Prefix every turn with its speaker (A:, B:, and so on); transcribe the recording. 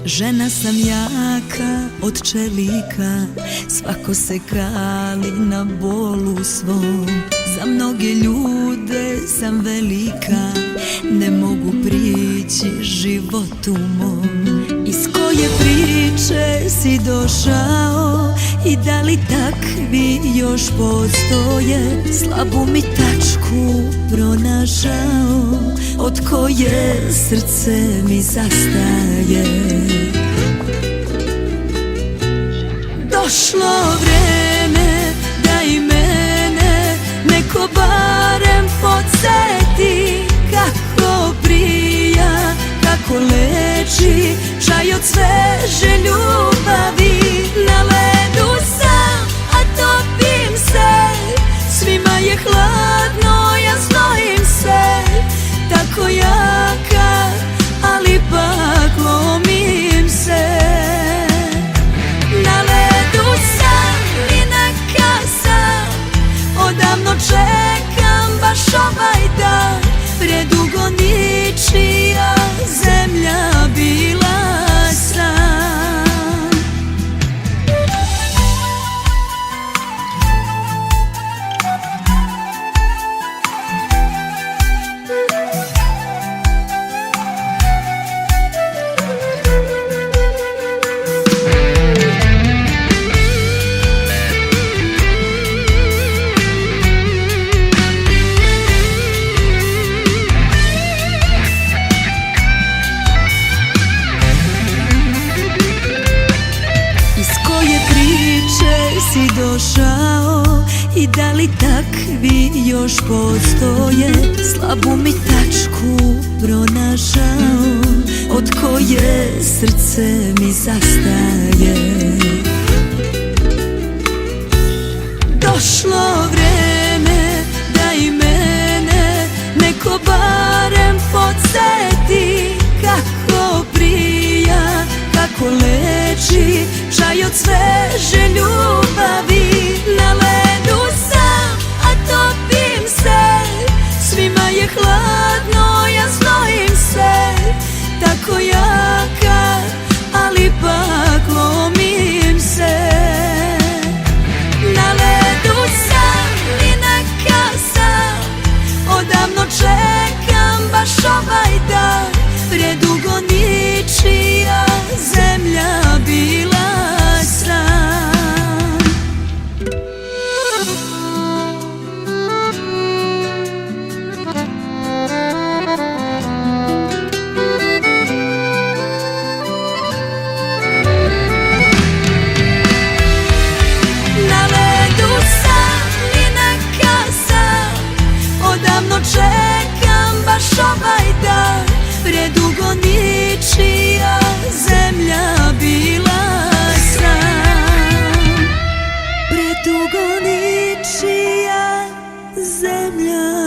A: Žena sam jaka od čelika, svako se kali na bolu svom. Za mnoge ljude sam velika, ne mogu prići životu mom. Iz koje priče si došao i da li takvi još postoje? Slabu mi tačku pronašao, od koje srce mi zastaje. Došlo vreme da i mene neko barem podsjeti kako prija, kako leči čaj od sveže ljubavi. Na ledu sam, a topim se, svima je hladno, ja znojim se. Tako jaka, ali pak lomim se. Na ledu sam i neka sam, odavno čekam baš ovaj dan. Predugo ničija zemlja bila sam. Si došao i da li takvi još postoje? Slabu mi tačku pronašao, od koje srce mi zastaje. Došlo vreme da i mene neko barem podsjeti kako prija, kako leči čaj od sveže ljubavi. Na ledu sam, a topim se, svima je hladno, ja znojim se. Tako jaka, ali pak lomim se. Na ledu sam i neka sam, odavno čekam baš ovaj dan. Predugo ničija zemlja bila sam. Na ledu sam i neka sam, odavno čekam baš ovaj dan. Predugo ničija zemlja bila sam. Predugo ničija zemlja